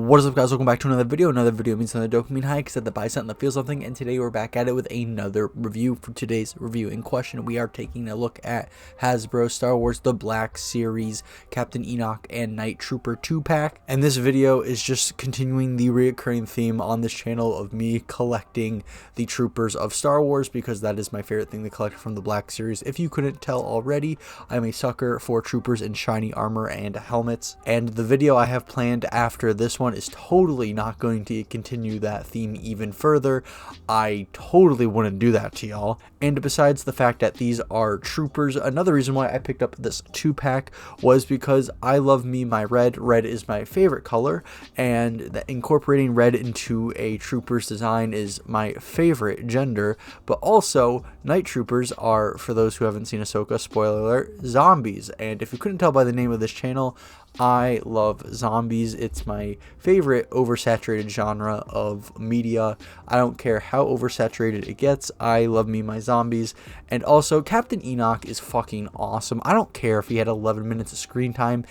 What is up, guys? Welcome back to another video. Another video means another dopamine high, because the buy something that feels something, and today we're back at it with another review. For today's review in question, we are taking a look at Hasbro Star Wars The Black Series Captain Enoch and Night Trooper 2-pack, and this video is just continuing the reoccurring theme on this channel of me collecting the troopers of Star Wars, because that is my favorite thing to collect from the Black Series. If you couldn't tell already, I'm a sucker for troopers in shiny armor and helmets, and the video I have planned after this one is totally not going to continue that theme even further. I totally wouldn't do that to y'all. And besides the fact that these are troopers, another reason why I picked up this 2-pack was because I love me my red. Red is my favorite color, and that incorporating red into a trooper's design is my favorite gender. But also, night troopers are, for those who haven't seen Ahsoka, spoiler alert, zombies. And if you couldn't tell by the name of this channel, I love zombies. It's my favorite oversaturated genre of media. I don't care how oversaturated it gets. I love me my zombies. And also, Captain Enoch is fucking awesome. I don't care if he had 11 minutes of screen time.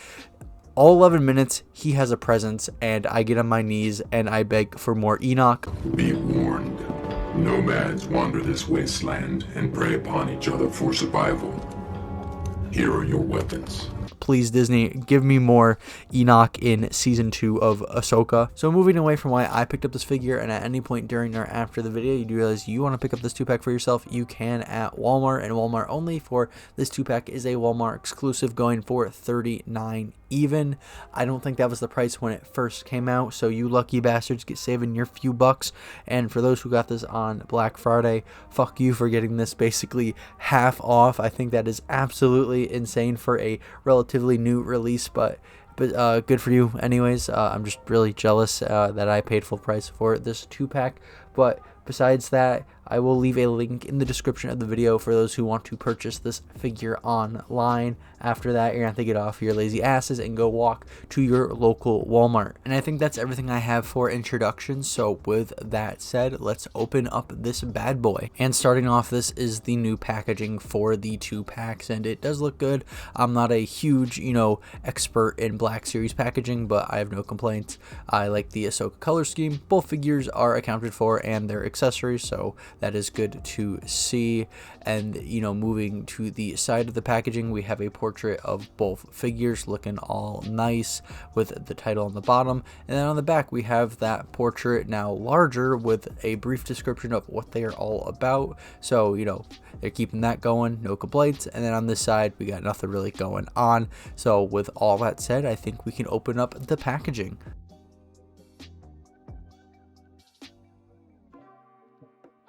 All 11 minutes, he has a presence, and I get on my knees and I beg for more Enoch. Be warned. Nomads wander this wasteland and prey upon each other for survival. Here are your weapons. Please, Disney, give me more Enoch in season 2 of Ahsoka. So moving away from why I picked up this figure, and at any point during or after the video you do realize you want to pick up this 2-pack for yourself, you can at Walmart, and Walmart only. For this 2-pack is a Walmart exclusive, going for $39 even. I don't think that was the price when it first came out, so you lucky bastards get saving your few bucks. And for those who got this on Black Friday, fuck you for getting this basically half off. I think that is absolutely insane for a relatively new release, but good for you anyways. I'm just really jealous that I paid full price for this 2-pack. But besides that, I will leave a link in the description of the video for those who want to purchase this figure online. After that, you're going to have to get off your lazy asses and go walk to your local Walmart. And I think that's everything I have for introductions. So with that said, let's open up this bad boy. And starting off, this is the new packaging for the 2-packs, and it does look good. I'm not a huge, expert in Black Series packaging, but I have no complaints. I like the Ahsoka color scheme. Both figures are accounted for, and their accessories, so that is good to see. And moving to the side of the packaging, we have a portrait of both figures looking all nice with the title on the bottom, and then on the back we have that portrait now larger with a brief description of what they are all about. So they're keeping that going, no complaints. And then on this side we got nothing really going on. So with all that said, I think we can open up the packaging.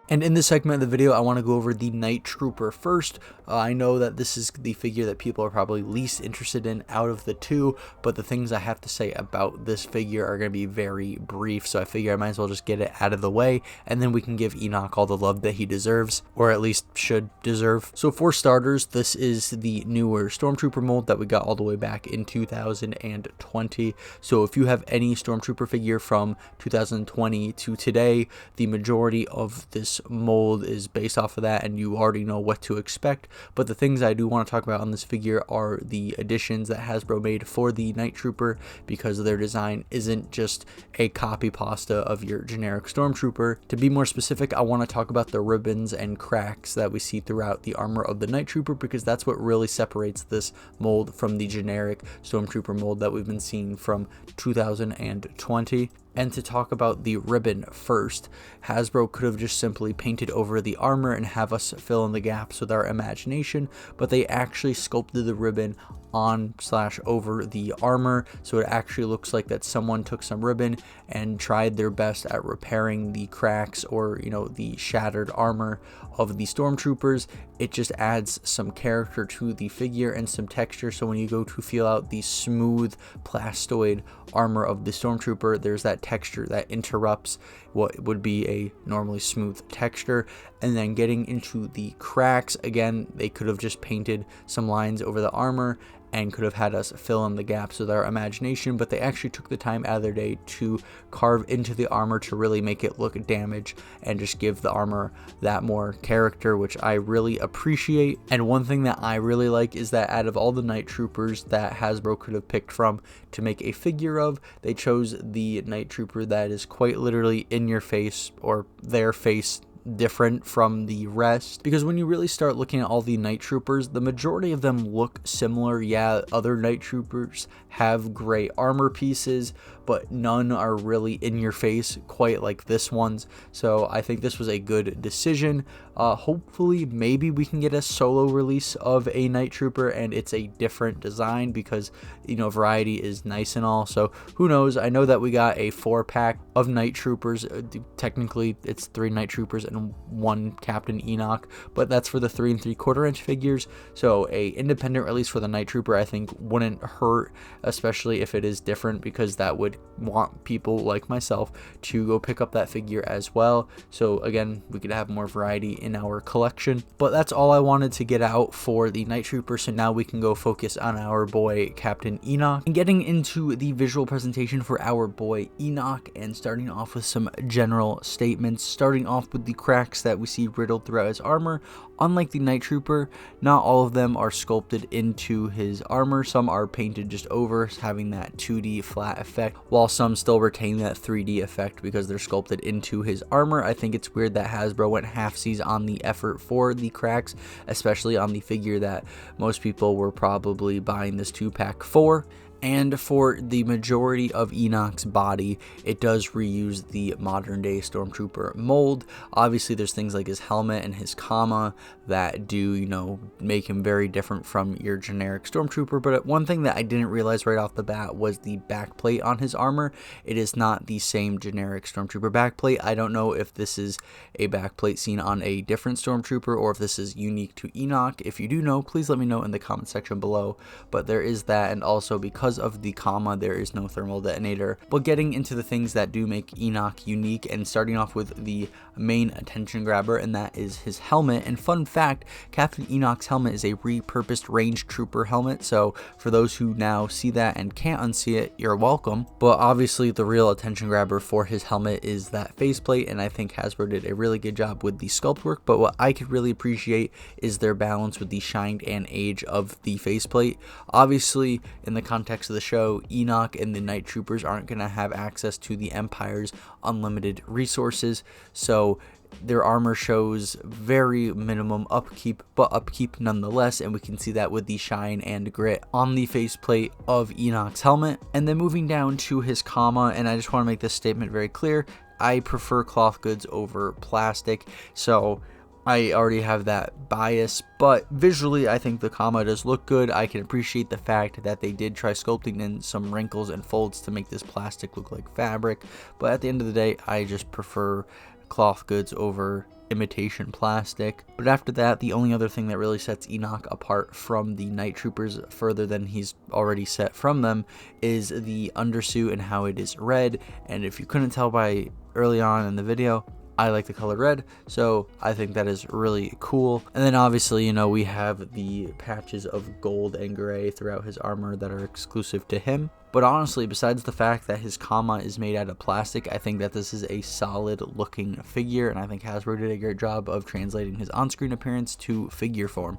And in this segment of the video, I want to go over the Night Trooper first. I know that this is the figure that people are probably least interested in out of the two, but the things I have to say about this figure are going to be very brief, so I figure I might as well just get it out of the way, and then we can give Enoch all the love that he deserves, or at least should deserve. So for starters, this is the newer Stormtrooper mold that we got all the way back in 2020. So if you have any Stormtrooper figure from 2020 to today, the majority of this mold is based off of that, and you already know what to expect. But the things I do want to talk about on this figure are the additions that Hasbro made for the Night Trooper, because their design isn't just a copy pasta of your generic Stormtrooper. To be more specific, I want to talk about the ribbons and cracks that we see throughout the armor of the Night Trooper, because that's what really separates this mold from the generic Stormtrooper mold that we've been seeing from 2020. And to talk about the ribbon first, Hasbro could have just simply painted over the armor and have us fill in the gaps with our imagination, but they actually sculpted the ribbon on/over the armor, so it actually looks like that someone took some ribbon and tried their best at repairing the cracks or the shattered armor of the Stormtroopers. It just adds some character to the figure and some texture, so when you go to feel out the smooth plastoid armor of the Stormtrooper, there's that texture that interrupts what would be a normally smooth texture. And then getting into the cracks, again, they could have just painted some lines over the armor and could have had us fill in the gaps with our imagination, but they actually took the time out of their day to carve into the armor to really make it look damaged and just give the armor that more character, which I really appreciate. And one thing that I really like is that out of all the Night Troopers that Hasbro could have picked from to make a figure of, they chose the Night Trooper that is quite literally in your face, or their face, different from the rest. Because when you really start looking at all the Night Troopers, the majority of them look similar. Yeah, other Night Troopers have gray armor pieces, but none are really in your face quite like this one's. So I think this was a good decision. Hopefully maybe we can get a solo release of a Night Trooper and it's a different design, because variety is nice and all. So who knows? I know that we got a 4-pack of Night Troopers. Technically it's 3 Night Troopers and 1 Captain Enoch, but that's for the 3 3/4 inch figures. So a independent release for the Night Trooper I think wouldn't hurt, especially if it is different, because that would want people like myself to go pick up that figure as well. So again, we could have more variety in our collection. But that's all I wanted to get out for the Night Trooper, so now we can go focus on our boy Captain Enoch and getting into the visual presentation for our boy Enoch, and starting off with some general statements, starting off with the cracks that we see riddled throughout his armor. Unlike the Night Trooper, not all of them are sculpted into his armor. Some are painted just over, having that 2D flat effect, while some still retain that 3D effect because they're sculpted into his armor. I think it's weird that Hasbro went halfsies on the effort for the cracks, especially on the figure that most people were probably buying this 2-pack for. And for the majority of Enoch's body, it does reuse the modern day Stormtrooper mold. Obviously there's things like his helmet and his comma that do, make him very different from your generic Stormtrooper. But one thing that I didn't realize right off the bat was the backplate on his armor. It is not the same generic Stormtrooper backplate. I don't know if this is a backplate seen on a different Stormtrooper or if this is unique to Enoch. If you do know, please let me know in the comment section below. But there is that, and also because of the comma, there is no thermal detonator. But getting into the things that do make Enoch unique, and starting off with the main attention grabber, and that is his helmet. And fun fact, Captain Enoch's helmet is a repurposed range trooper helmet, so for those who now see that and can't unsee it, you're welcome. But obviously the real attention grabber for his helmet is that faceplate, and I think Hasbro did a really good job with the sculpt work. But what I could really appreciate is their balance with the shine and age of the faceplate. Obviously, in the context of the show, Enoch and the Night Troopers aren't going to have access to the Empire's unlimited resources, so their armor shows very minimum upkeep, but upkeep nonetheless, and we can see that with the shine and grit on the faceplate of Enoch's helmet. And then moving down to his comma, and I just want to make this statement very clear, I prefer cloth goods over plastic, so I already have that bias, but visually I think the comma does look good. I can appreciate the fact that they did try sculpting in some wrinkles and folds to make this plastic look like fabric, but at the end of the day I just prefer cloth goods over imitation plastic. But after that, the only other thing that really sets Enoch apart from the Night Troopers further than he's already set from them is the undersuit and how it is red. And if you couldn't tell by early on in the video, I like the color red, so I think that is really cool. And then obviously, we have the patches of gold and gray throughout his armor that are exclusive to him. But honestly, besides the fact that his comma is made out of plastic, I think that this is a solid looking figure, and I think Hasbro did a great job of translating his on-screen appearance to figure form.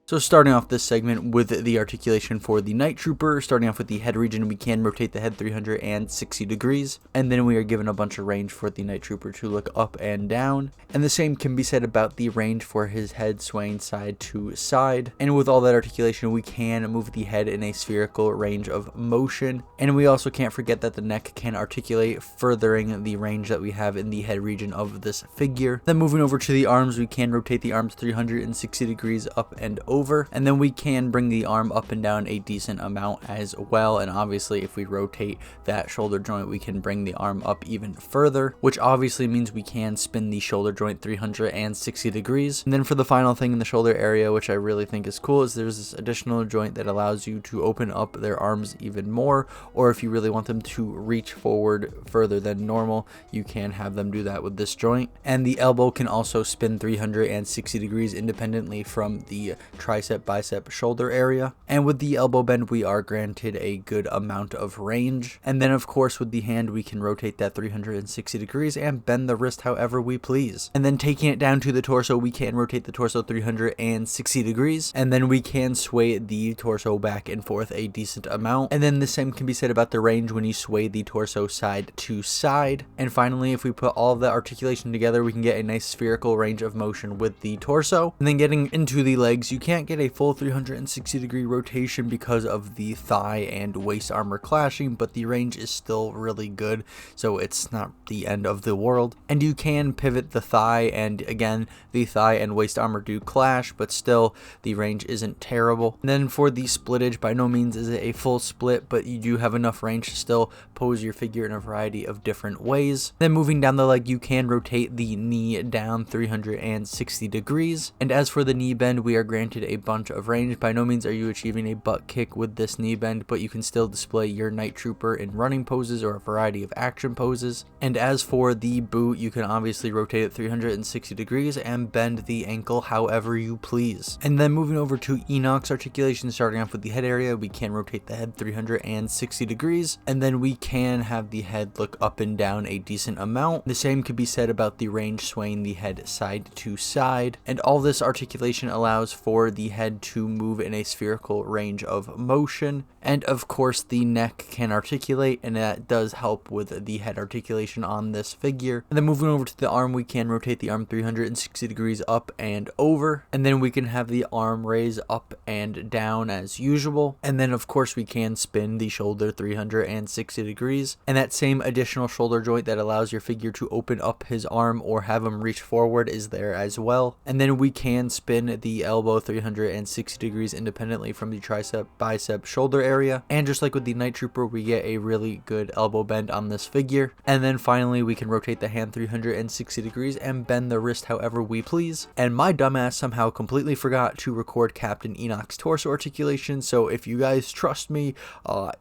So starting off this segment with the articulation for the Night Trooper, starting off with the head region, we can rotate the head 360 degrees, and then we are given a bunch of range for the Night Trooper to look up and down. And the same can be said about the range for his head swaying side to side. And with all that articulation, we can move the head in a spherical range of motion. And we also can't forget that the neck can articulate, furthering the range that we have in the head region of this figure. Then moving over to the arms, we can rotate the arms 360 degrees up and over. over. And then we can bring the arm up and down a decent amount as well. And obviously if we rotate that shoulder joint, we can bring the arm up even further, which obviously means we can spin the shoulder joint 360 degrees. And then for the final thing in the shoulder area, which I really think is cool, is there's this additional joint that allows you to open up their arms even more, or if you really want them to reach forward further than normal, you can have them do that with this joint. And the elbow can also spin 360 degrees independently from the tricep, bicep, shoulder area. And with the elbow bend, we are granted a good amount of range. And then of course with the hand, we can rotate that 360 degrees and bend the wrist however we please. And then taking it down to the torso, we can rotate the torso 360 degrees, and then we can sway the torso back and forth a decent amount. And then the same can be said about the range when you sway the torso side to side. And finally, if we put all of that articulation together, we can get a nice spherical range of motion with the torso. And then getting into the legs, you can't get a full 360 degree rotation because of the thigh and waist armor clashing, but the range is still really good, so it's not the end of the world. And you can pivot the thigh, and again, the thigh and waist armor do clash, but still the range isn't terrible. And then for the splittage, by no means is it a full split, but you do have enough range to still pose your figure in a variety of different ways. Then moving down the leg, you can rotate the knee down 360 degrees. And as for the knee bend, we are granted a bunch of range. By no means are you achieving a butt kick with this knee bend, but you can still display your Night Trooper in running poses or a variety of action poses. And as for the boot, you can obviously rotate it 360 degrees and bend the ankle however you please. And then moving over to Enoch's articulation, starting off with the head area, we can rotate the head 360 degrees, and then we can have the head look up and down a decent amount. The same could be said about the range swaying the head side to side. And all this articulation allows for the head to move in a spherical range of motion. And of course the neck can articulate, and that does help with the head articulation on this figure. And then moving over to the arm, we can rotate the arm 360 degrees up and over, and then we can have the arm raise up and down as usual. And then of course we can spin the shoulder 360 degrees, and that same additional shoulder joint that allows your figure to open up his arm or have him reach forward is there as well. And then we can spin the elbow 360 degrees independently from the tricep, bicep, shoulder area. And just like with the Night Trooper, we get a really good elbow bend on this figure. And then finally, we can rotate the hand 360 degrees and bend the wrist however we please. And my dumbass somehow completely forgot to record Captain Enoch's torso articulation, so if you guys trust me,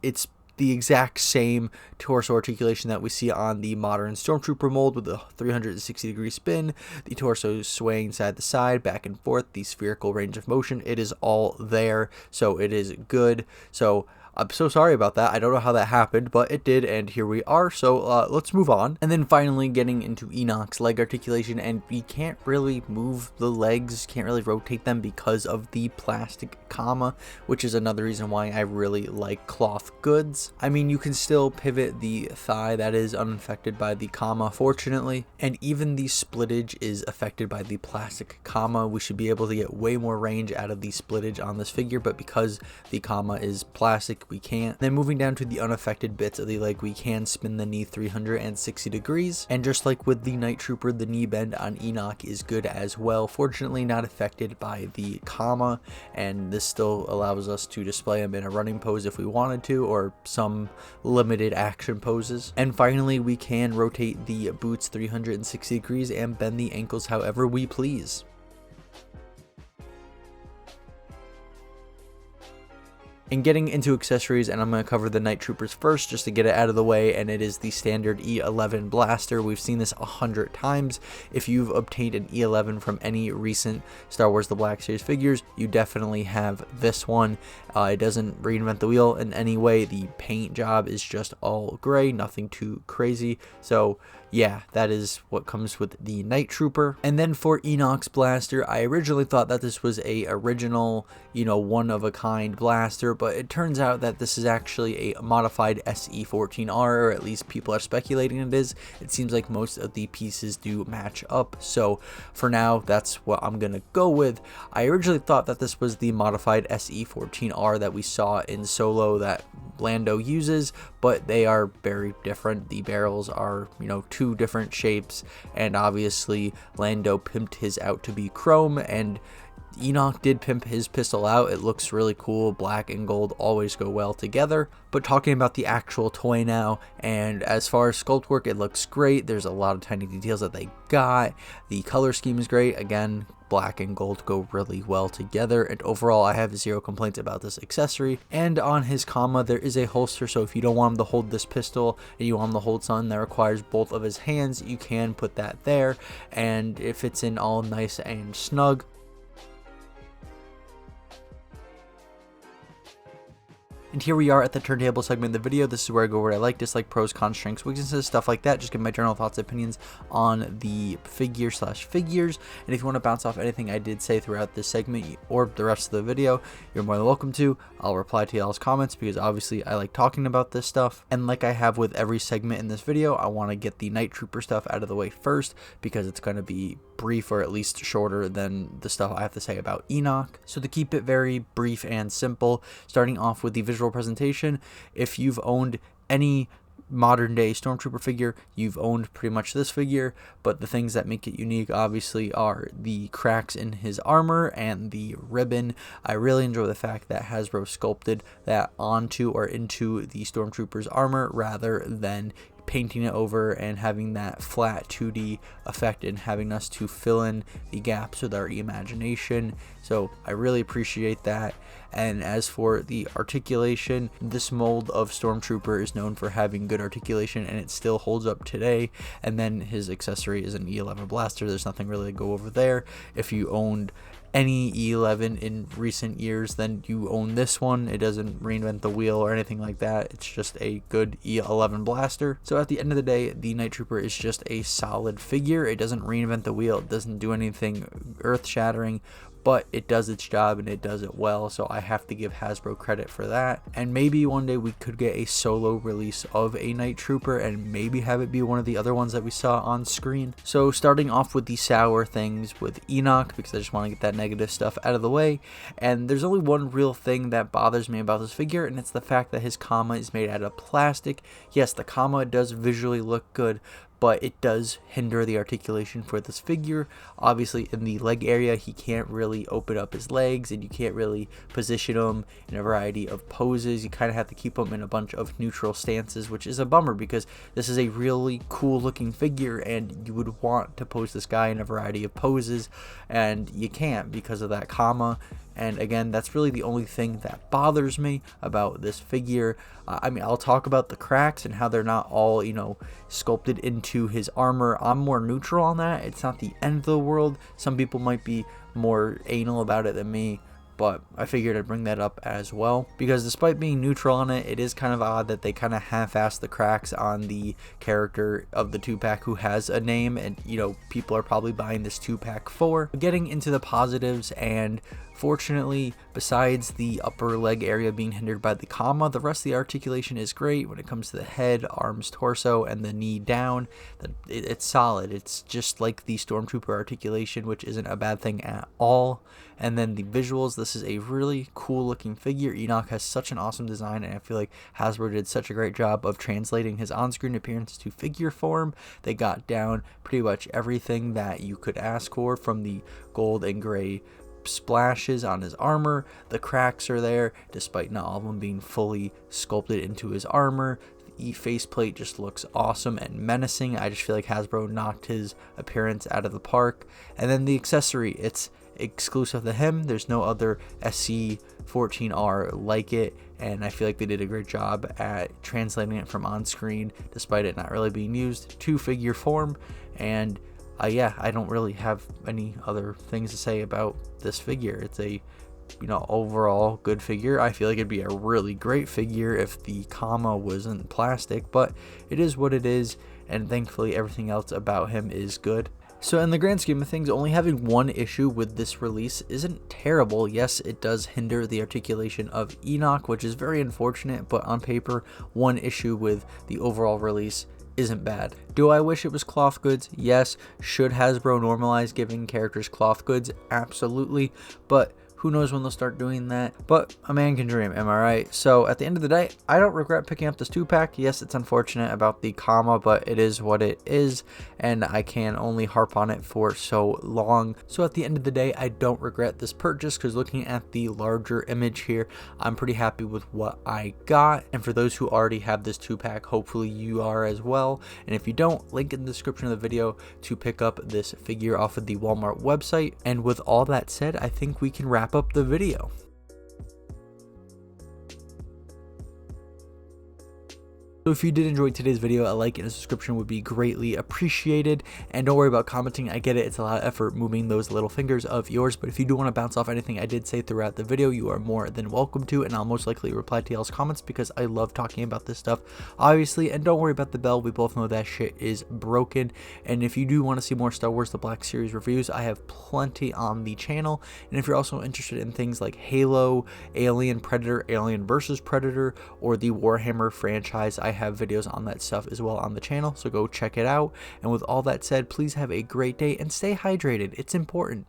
it's the exact same torso articulation that we see on the modern Stormtrooper mold with the 360 degree spin, the torso swaying side to side, back and forth, the spherical range of motion. It is all there, so it is good. So I'm so sorry about that. I don't know how that happened, but it did, and here we are. So let's move on. And then finally getting into Enoch's leg articulation, and we can't really move the legs, can't really rotate them because of the plastic comma, which is another reason why I really like cloth goods. I mean, you can still pivot the thigh, that is unaffected by the comma, fortunately, and even the splittage is affected by the plastic comma. We should be able to get way more range out of the splittage on this figure, but because the comma is plastic, we can't. Then moving down to the unaffected bits of the leg, we can spin the knee 360 degrees, and just like with the Night Trooper, the knee bend on Enoch is good as well, fortunately not affected by the comma, and this still allows us to display him in a running pose if we wanted to, or some limited action poses. And finally, we can rotate the boots 360 degrees and bend the ankles however we please. And getting into accessories, and I'm going to cover the Night Troopers first just to get it out of the way, and it is the standard E11 blaster. We've seen this 100 times. If you've obtained an E11 from any recent Star Wars The Black Series figures, you definitely have this one. It doesn't reinvent the wheel in any way. The paint job is just all gray, nothing too crazy. So yeah, that is what comes with the Night Trooper. And then for Enoch's blaster, I originally thought that this was a original, one-of-a-kind blaster, but it turns out that this is actually a modified SE14R, or at least people are speculating it is. It seems like most of the pieces do match up, so for now, that's what I'm gonna go with. I originally thought that this was the modified SE14R that we saw in Solo that Lando uses, but they are very different. The barrels are, two different shapes, and obviously Lando pimped his out to be chrome, and Enoch did pimp his pistol out. It looks really cool. Black and gold always go well together. But talking about the actual toy now, and as far as sculpt work, it looks great. There's a lot of tiny details that they got. The color scheme is great. Again, black and gold go really well together, and overall I have zero complaints about this accessory. And on his comma, there is a holster, so if you don't want him to hold this pistol and you want him to hold something that requires both of his hands, you can put that there, and it fits in all nice and snug. And here we are at the turntable segment of the video. This is where I go over what I like, dislike, pros, cons, strengths, weaknesses, stuff like that. Just give my general thoughts and opinions on the figures. And if you want to bounce off anything I did say throughout this segment or the rest of the video, you're more than welcome to. I'll reply to y'all's comments because obviously I like talking about this stuff. And like I have with every segment in this video, I want to get the Night Trooper stuff out of the way first because it's going to be brief, or at least shorter than the stuff I have to say about Enoch. So to keep it very brief and simple, starting off with the visual presentation, if you've owned any modern day Stormtrooper figure, you've owned pretty much this figure, but the things that make it unique obviously are the cracks in his armor and the ribbon. I really enjoy the fact that Hasbro sculpted that onto or into the Stormtrooper's armor rather than painting it over and having that flat 2D effect and having us to fill in the gaps with our imagination. So I really appreciate that. And as for the articulation, this mold of Stormtrooper is known for having good articulation, and it still holds up today. And then his accessory is an E11 blaster. There's nothing really to go over there. If you owned any E11 in recent years, then you own this one. It doesn't reinvent the wheel or anything like that. It's just a good E11 blaster. So at the end of the day, the Night Trooper is just a solid figure. It doesn't reinvent the wheel. It doesn't do anything earth-shattering, but it does its job and it does it well, so I have to give Hasbro credit for that. And maybe one day we could get a solo release of a Night Trooper and maybe have it be one of the other ones that we saw on screen. So starting off with the sour things with Enoch, because I just want to get that negative stuff out of the way. And there's only one real thing that bothers me about this figure, and it's the fact that his comma is made out of plastic. Yes, the comma does visually look good, but it does hinder the articulation for this figure. Obviously in the leg area, he can't really open up his legs, and you can't really position him in a variety of poses. You kind of have to keep him in a bunch of neutral stances, which is a bummer because this is a really cool looking figure and you would want to pose this guy in a variety of poses, and you can't because of that comma. And again, that's really the only thing that bothers me about this figure. I mean, I'll talk about the cracks and how they're not all, sculpted into his armor. I'm more neutral on that. It's not the end of the world. Some people might be more anal about it than me, but I figured I'd bring that up as well, because despite being neutral on it, it is kind of odd that they kind of half-assed the cracks on the character of the 2-pack who has a name, and people are probably buying this 2-pack for. Getting into the positives, and fortunately, besides the upper leg area being hindered by the comma, the rest of the articulation is great when it comes to the head, arms, torso, and the knee down. It's solid. It's just like the Stormtrooper articulation, which isn't a bad thing at all. And then the visuals, this is a really cool looking figure. Enoch has such an awesome design, and I feel like Hasbro did such a great job of translating his on-screen appearance to figure form. They got down pretty much everything that you could ask for, from the gold and gray splashes on his armor. The cracks are there despite not all of them being fully sculpted into his armor. The faceplate just looks awesome and menacing. I just feel like Hasbro knocked his appearance out of the park. And then the accessory, it's exclusive to him. There's no other SC14R like it, and I feel like they did a great job at translating it from on screen, despite it not really being used, to figure form. And yeah, I don't really have any other things to say about this figure. It's a overall good figure. I feel like it'd be a really great figure if the comma wasn't plastic, but it is what it is, and thankfully everything else about him is good. So in the grand scheme of things, only having one issue with this release isn't terrible. Yes, it does hinder the articulation of Enoch, which is very unfortunate, but on paper, one issue with the overall release isn't bad. Do I wish it was cloth goods? Yes. Should Hasbro normalize giving characters cloth goods? Absolutely. But Who knows when they'll start doing that, but a man can dream, am I right? So at the end of the day, I don't regret picking up this 2-pack. Yes, it's unfortunate about the comma, but it is what it is, and I can only harp on it for so long. So at the end of the day, I don't regret this purchase, because looking at the larger image here, I'm pretty happy with what I got. And for those who already have this 2-pack, hopefully you are as well. And if you don't, link in the description of the video to pick up this figure off of the Walmart website. And with all that said, I think we can wrap up the video. So if you did enjoy today's video, a like and a subscription would be greatly appreciated. And don't worry about commenting. I get it. It's a lot of effort moving those little fingers of yours. But if you do want to bounce off anything I did say throughout the video, you are more than welcome to. And I'll most likely reply to y'all's comments, because I love talking about this stuff, obviously. And don't worry about the bell. We both know that shit is broken. And if you do want to see more Star Wars The Black Series reviews, I have plenty on the channel. And if you're also interested in things like Halo, Alien, Predator, Alien vs. Predator, or the Warhammer franchise, I have videos on that stuff as well on the channel, so go check it out. And with all that said, please have a great day and stay hydrated. It's important.